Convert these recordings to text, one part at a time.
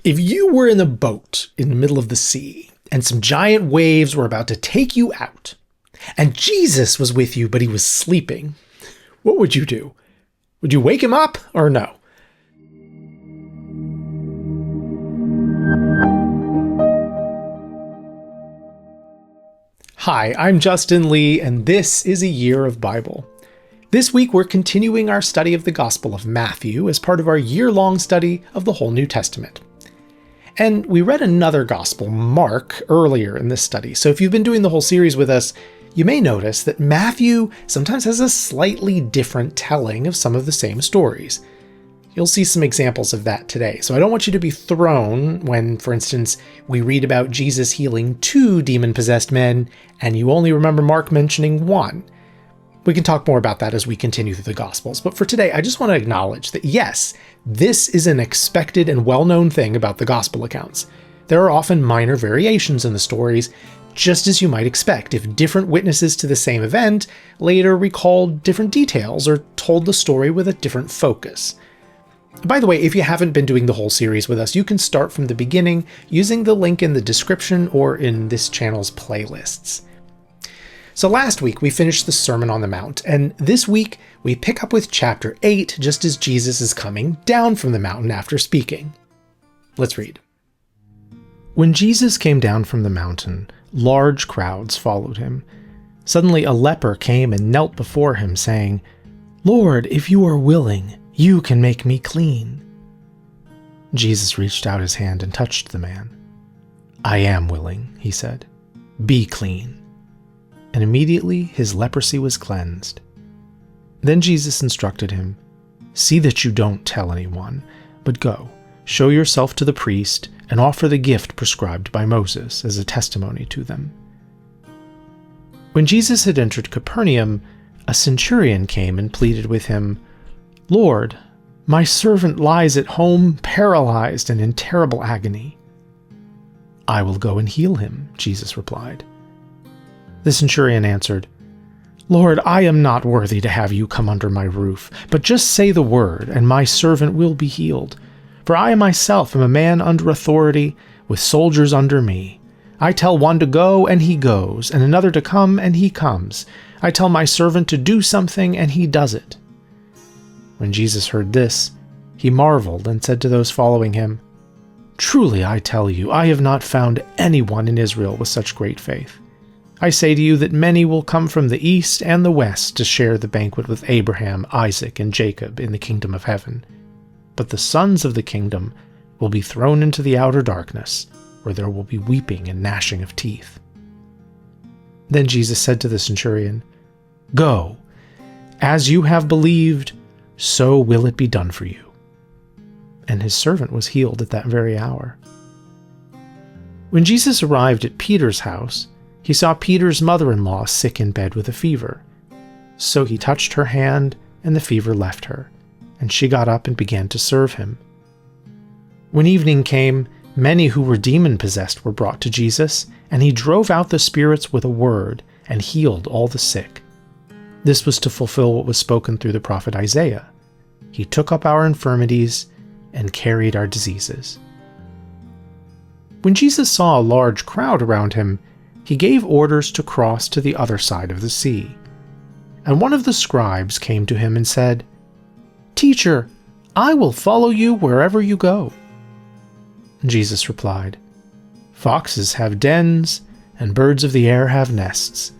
If you were in a boat in the middle of the sea and some giant waves were about to take you out, and Jesus was with you but he was sleeping, what would you do? Would you wake him up or no? Hi, I'm Justin Lee, and this is A Year of Bible. This week we're continuing our study of the Gospel of Matthew as part of our year-long study of the whole New Testament. And we read another Gospel, Mark, earlier in this study, so if you've been doing the whole series with us, you may notice that Matthew sometimes has a slightly different telling of some of the same stories. You'll see some examples of that today, so I don't want you to be thrown when, for instance, we read about Jesus healing 2 demon-possessed men, and you only remember Mark mentioning 1. We can talk more about that as we continue through the Gospels, but for today, I just want to acknowledge that yes, this is an expected and well-known thing about the Gospel accounts. There are often minor variations in the stories, just as you might expect if different witnesses to the same event later recalled different details or told the story with a different focus. By the way, if you haven't been doing the whole series with us, you can start from the beginning using the link in the description or in this channel's playlists. So last week we finished the Sermon on the Mount, and this week we pick up with chapter 8 just as Jesus is coming down from the mountain after speaking. Let's read. When Jesus came down from the mountain, large crowds followed him. Suddenly a leper came and knelt before him, saying, "Lord, if you are willing, you can make me clean." Jesus reached out his hand and touched the man. "I am willing," he said. "Be clean." And immediately his leprosy was cleansed. Then Jesus instructed him, "See that you don't tell anyone, but go, show yourself to the priest, and offer the gift prescribed by Moses as a testimony to them." When Jesus had entered Capernaum, a centurion came and pleaded with him, "Lord, my servant lies at home, paralyzed and in terrible agony." "I will go and heal him," Jesus replied. The centurion answered, "Lord, I am not worthy to have you come under my roof, but just say the word, and my servant will be healed. For I myself am a man under authority, with soldiers under me. I tell one to go, and he goes, and another to come, and he comes. I tell my servant to do something, and he does it." When Jesus heard this, he marveled and said to those following him, "Truly I tell you, I have not found anyone in Israel with such great faith. I say to you that many will come from the east and the west to share the banquet with Abraham, Isaac, and Jacob in the kingdom of heaven. But the sons of the kingdom will be thrown into the outer darkness, where there will be weeping and gnashing of teeth." Then Jesus said to the centurion, "Go, as you have believed, so will it be done for you." And his servant was healed at that very hour. When Jesus arrived at Peter's house, he saw Peter's mother-in-law sick in bed with a fever. So he touched her hand, and the fever left her, and she got up and began to serve him. When evening came, many who were demon-possessed were brought to Jesus, and he drove out the spirits with a word and healed all the sick. This was to fulfill what was spoken through the prophet Isaiah. "He took up our infirmities and carried our diseases." When Jesus saw a large crowd around him, he gave orders to cross to the other side of the sea. And one of the scribes came to him and said, "Teacher, I will follow you wherever you go." Jesus replied, "Foxes have dens, and birds of the air have nests,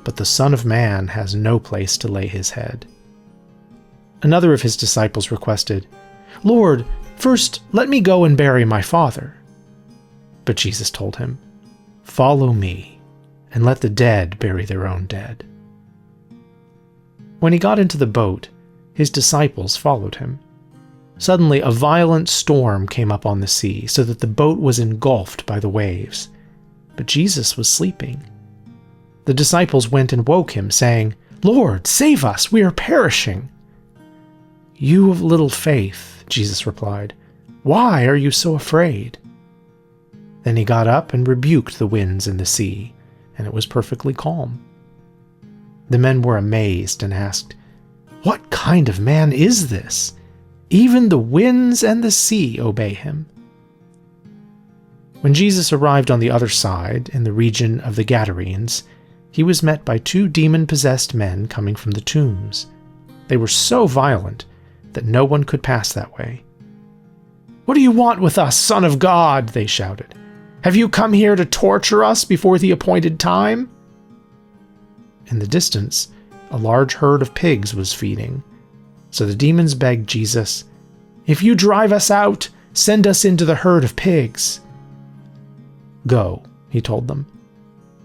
but the Son of Man has no place to lay his head." Another of his disciples requested, "Lord, first let me go and bury my father." But Jesus told him, "Follow me, and let the dead bury their own dead." When he got into the boat, his disciples followed him. Suddenly a violent storm came up on the sea, so that the boat was engulfed by the waves. But Jesus was sleeping. The disciples went and woke him, saying, "Lord, save us, we are perishing." "You of little faith," Jesus replied, "why are you so afraid?" Then he got up and rebuked the winds and the sea, and it was perfectly calm. The men were amazed and asked, "What kind of man is this? Even the winds and the sea obey him." When Jesus arrived on the other side, in the region of the Gadarenes, he was met by 2 demon-possessed men coming from the tombs. They were so violent that no one could pass that way. "What do you want with us, Son of God?" they shouted. "Have you come here to torture us before the appointed time?" In the distance, a large herd of pigs was feeding. So the demons begged Jesus, "If you drive us out, send us into the herd of pigs." "Go," he told them.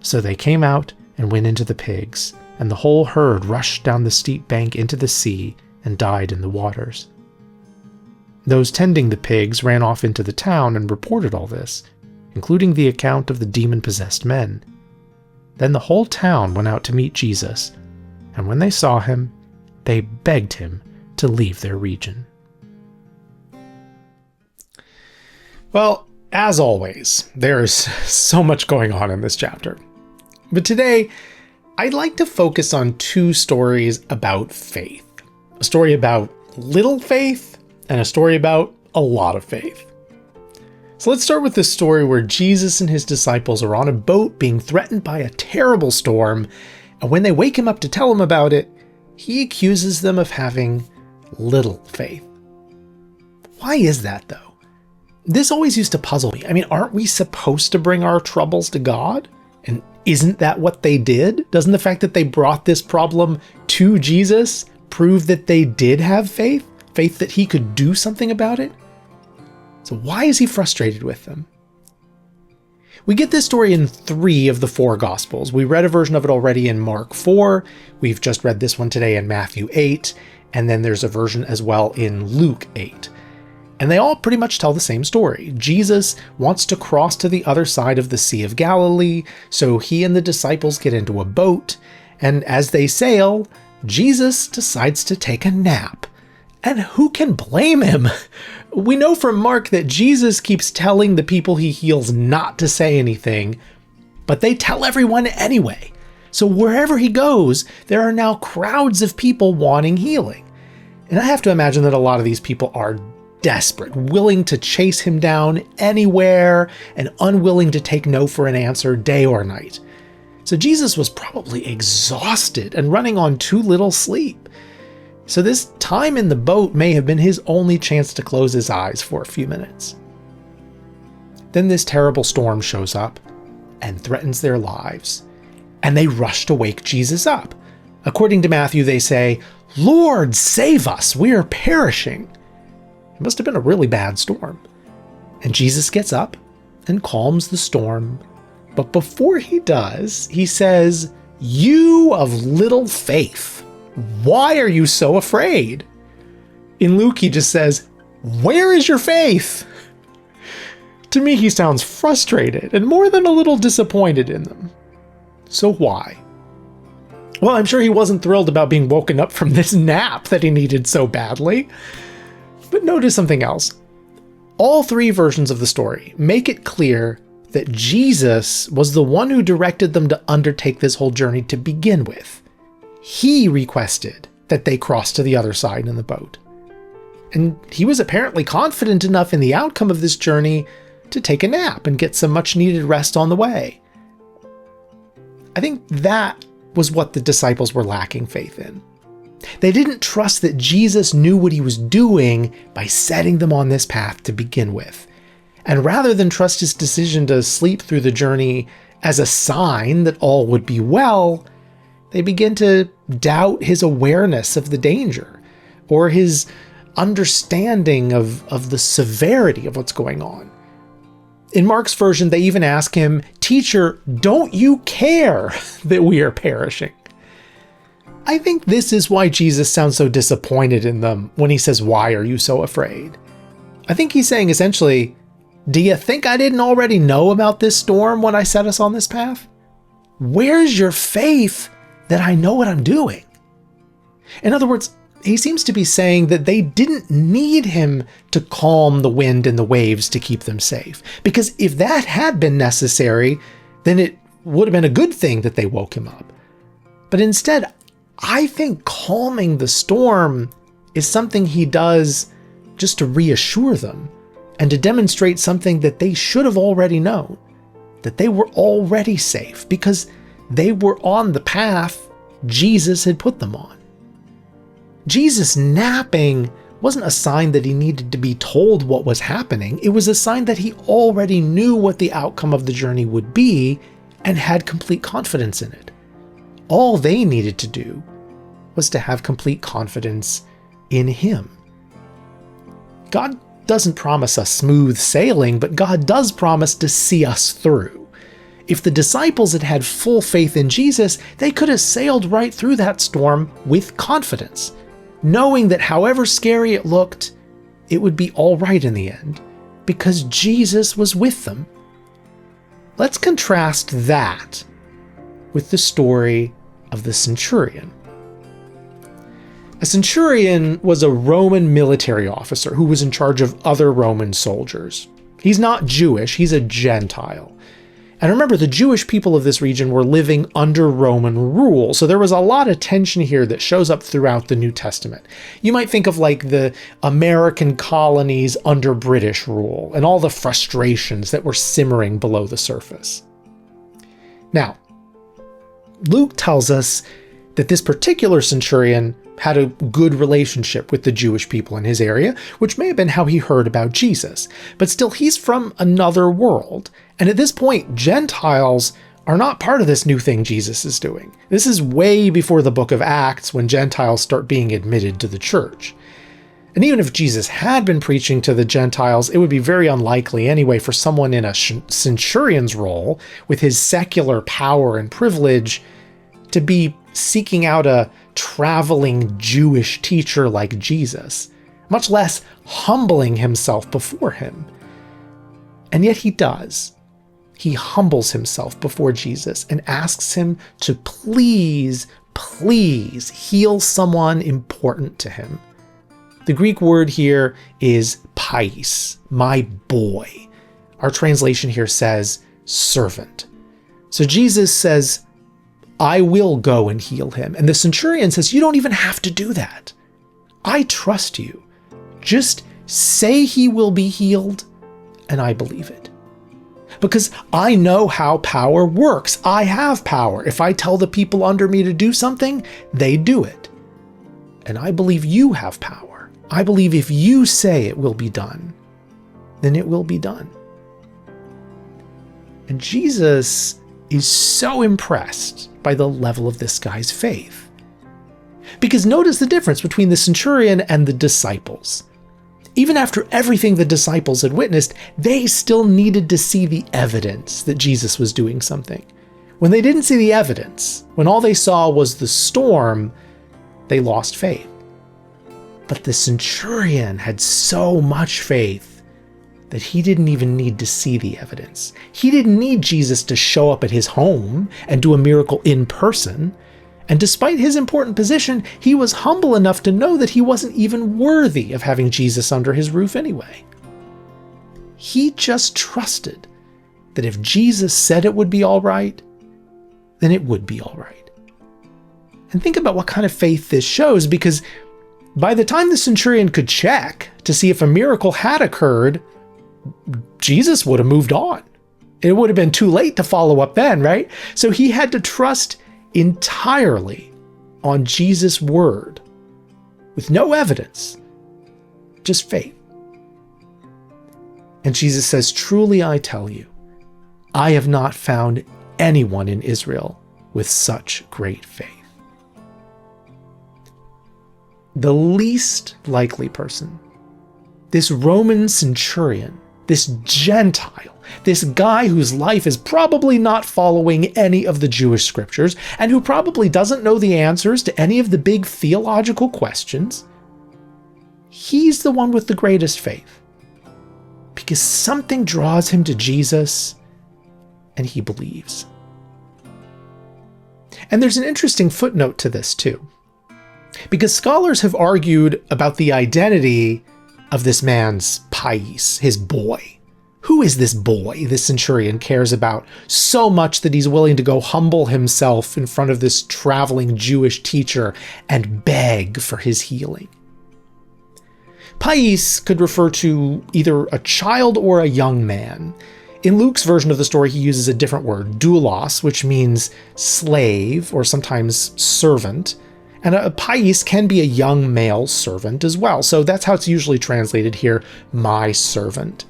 So they came out and went into the pigs, and the whole herd rushed down the steep bank into the sea and died in the waters. Those tending the pigs ran off into the town and reported all this, including the account of the demon-possessed men. Then the whole town went out to meet Jesus, and when they saw him, they begged him to leave their region. Well, as always, there is so much going on in this chapter. But today, I'd like to focus on 2 stories about faith. A story about little faith and a story about a lot of faith. So let's start with this story where Jesus and his disciples are on a boat being threatened by a terrible storm, and when they wake him up to tell him about it, he accuses them of having little faith. Why is that, though? This always used to puzzle me. I mean, aren't we supposed to bring our troubles to God? And isn't that what they did? Doesn't the fact that they brought this problem to Jesus prove that they did have faith? Faith that he could do something about it? So why is he frustrated with them? We get this story in 3 of the 4 Gospels. We read a version of it already in Mark 4. We've just read this one today in Matthew 8. And then there's a version as well in Luke 8. And they all pretty much tell the same story. Jesus wants to cross to the other side of the Sea of Galilee, so he and the disciples get into a boat. And as they sail, Jesus decides to take a nap. And who can blame him? We know from Mark that Jesus keeps telling the people he heals not to say anything, but they tell everyone anyway. So wherever he goes, there are now crowds of people wanting healing. And I have to imagine that a lot of these people are desperate, willing to chase him down anywhere, and unwilling to take no for an answer day or night. So Jesus was probably exhausted and running on too little sleep. So this time in the boat may have been his only chance to close his eyes for a few minutes. Then this terrible storm shows up and threatens their lives, and they rush to wake Jesus up. According to Matthew, they say, "Lord, save us, we are perishing." It must have been a really bad storm. And Jesus gets up and calms the storm. But before he does, he says, "You of little faith, why are you so afraid?" In Luke, he just says, "Where is your faith?" To me, he sounds frustrated and more than a little disappointed in them. So why? Well, I'm sure he wasn't thrilled about being woken up from this nap that he needed so badly. But notice something else. All 3 versions of the story make it clear that Jesus was the one who directed them to undertake this whole journey to begin with. He requested that they cross to the other side in the boat. And he was apparently confident enough in the outcome of this journey to take a nap and get some much needed rest on the way. I think that was what the disciples were lacking faith in. They didn't trust that Jesus knew what he was doing by setting them on this path to begin with. And rather than trust his decision to sleep through the journey as a sign that all would be well, they begin to doubt his awareness of the danger or his understanding of the severity of what's going on. In Mark's version, they even ask him, "Teacher, don't you care that we are perishing?" I think this is why Jesus sounds so disappointed in them when he says, "Why are you so afraid?" I think he's saying essentially, do you think I didn't already know about this storm when I set us on this path? Where's your faith that I know what I'm doing? In other words, he seems to be saying that they didn't need him to calm the wind and the waves to keep them safe. Because if that had been necessary, then it would have been a good thing that they woke him up. But instead, I think calming the storm is something he does just to reassure them and to demonstrate something that they should have already known, that they were already safe because they were on the path Jesus had put them on. Jesus napping wasn't a sign that he needed to be told what was happening. It was a sign that he already knew what the outcome of the journey would be and had complete confidence in it. All they needed to do was to have complete confidence in him. God doesn't promise us smooth sailing, but God does promise to see us through. If the disciples had had full faith in Jesus, they could have sailed right through that storm with confidence, knowing that however scary it looked, it would be all right in the end, because Jesus was with them. Let's contrast that with the story of the centurion. A centurion was a Roman military officer who was in charge of other Roman soldiers. He's not Jewish, he's a Gentile. And remember, the Jewish people of this region were living under Roman rule, so there was a lot of tension here that shows up throughout the New Testament. You might think of like the American colonies under British rule and all the frustrations that were simmering below the surface. Now, Luke tells us that this particular centurion had a good relationship with the Jewish people in his area, which may have been how he heard about Jesus. But still, he's from another world. And at this point, Gentiles are not part of this new thing Jesus is doing. This is way before the book of Acts, when Gentiles start being admitted to the church. And even if Jesus had been preaching to the Gentiles, it would be very unlikely anyway for someone in a centurion's role, with his secular power and privilege, to be seeking out a traveling Jewish teacher like Jesus, much less humbling himself before him. And yet he does. He humbles himself before Jesus and asks him to please heal someone important to him. The Greek word here is pais, my boy. Our translation here says servant. So Jesus says, I will go and heal him. And the centurion says, you don't even have to do that. I trust you. Just say he will be healed, and I believe it. Because I know how power works. I have power. If I tell the people under me to do something, they do it. And I believe you have power. I believe if you say it will be done, then it will be done. And Jesus is so impressed by the level of this guy's faith. Because notice the difference between the centurion and the disciples. Even after everything the disciples had witnessed, they still needed to see the evidence that Jesus was doing something. When they didn't see the evidence, when all they saw was the storm, they lost faith. But the centurion had so much faith that he didn't even need to see the evidence. He didn't need Jesus to show up at his home and do a miracle in person. And despite his important position, he was humble enough to know that he wasn't even worthy of having Jesus under his roof anyway. He just trusted that if Jesus said it would be all right, then it would be all right. And think about what kind of faith this shows, because by the time the centurion could check to see if a miracle had occurred, Jesus would have moved on. It would have been too late to follow up then, right? So he had to trust entirely on Jesus' word with no evidence, just faith. And Jesus says, truly I tell you, I have not found anyone in Israel with such great faith. The least likely person, this Roman centurion, this Gentile, this guy whose life is probably not following any of the Jewish scriptures and who probably doesn't know the answers to any of the big theological questions, he's the one with the greatest faith. Because something draws him to Jesus and he believes. And there's an interesting footnote to this too, because scholars have argued about the identity of this man's pais, his boy. Who is this boy this centurion cares about so much that he's willing to go humble himself in front of this traveling Jewish teacher and beg for his healing? Pais could refer to either a child or a young man. In Luke's version of the story, he uses a different word, doulos, which means slave or sometimes servant. And a pais can be a young male servant as well. So that's how it's usually translated here, my servant.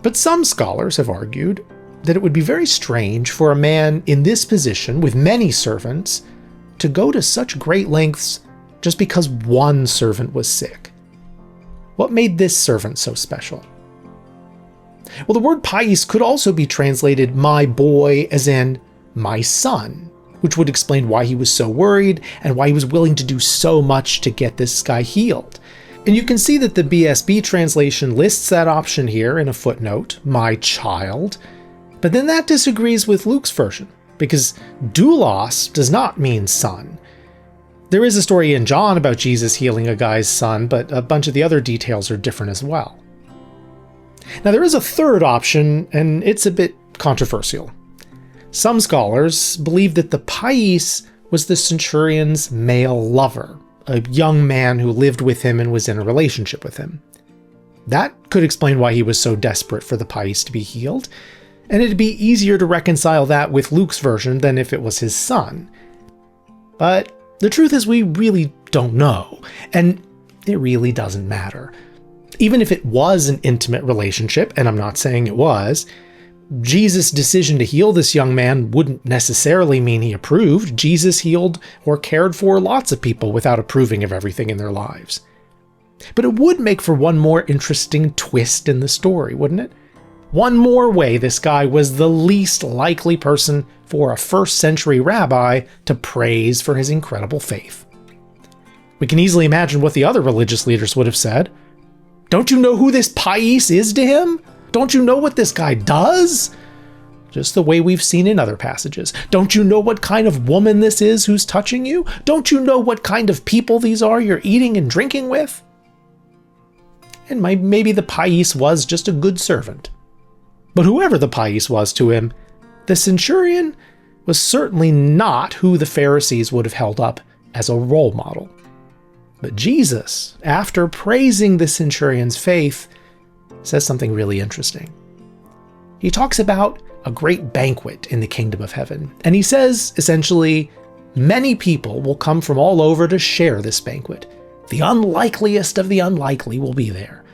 But some scholars have argued that it would be very strange for a man in this position with many servants to go to such great lengths just because one servant was sick. What made this servant so special? Well, the word pais could also be translated my boy, as in my son, which would explain why he was so worried and why he was willing to do so much to get this guy healed. And you can see that the BSB translation lists that option here in a footnote, my child, but then that disagrees with Luke's version, because doulos does not mean son. There is a story in John about Jesus healing a guy's son, but a bunch of the other details are different as well. Now there is a third option, and it's a bit controversial. Some scholars believe that the pais was the centurion's male lover, a young man who lived with him and was in a relationship with him. That could explain why he was so desperate for the pais to be healed, and it'd be easier to reconcile that with Luke's version than if it was his son. But the truth is we really don't know, and it really doesn't matter. Even if it was an intimate relationship, and I'm not saying it was, Jesus' decision to heal this young man wouldn't necessarily mean he approved. Jesus healed or cared for lots of people without approving of everything in their lives. But it would make for one more interesting twist in the story, wouldn't it? One more way this guy was the least likely person for a first-century rabbi to praise for his incredible faith. We can easily imagine what the other religious leaders would have said. Don't you know who this pais is to him? Don't you know what this guy does? Just the way we've seen in other passages. Don't you know what kind of woman this is who's touching you? Don't you know what kind of people these are you're eating and drinking with? And maybe the pais was just a good servant. But whoever the pais was to him, the centurion was certainly not who the Pharisees would have held up as a role model. But Jesus, after praising the centurion's faith, says something really interesting. He talks about a great banquet in the kingdom of heaven, and he says, essentially, many people will come from all over to share this banquet. The unlikeliest of the unlikely will be there.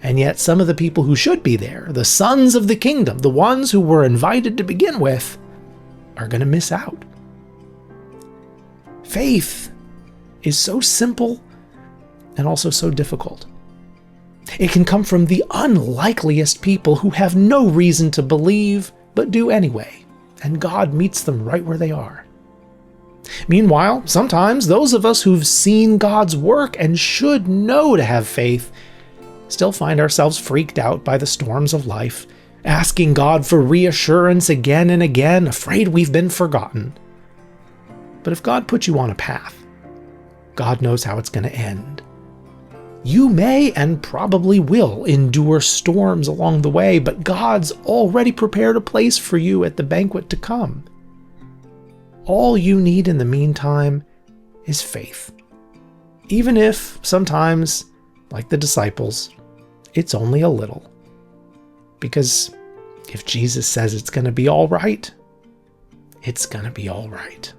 And yet some of the people who should be there, the sons of the kingdom, the ones who were invited to begin with, are going to miss out. Faith is so simple and also so difficult. It can come from the unlikeliest people who have no reason to believe, but do anyway, and God meets them right where they are. Meanwhile, sometimes those of us who've seen God's work and should know to have faith still find ourselves freaked out by the storms of life, asking God for reassurance again and again, afraid we've been forgotten. But if God put you on a path, God knows how it's going to end. You may and probably will endure storms along the way, but God's already prepared a place for you at the banquet to come. All you need in the meantime is faith. Even if sometimes, like the disciples, it's only a little. Because if Jesus says it's going to be all right, it's going to be all right.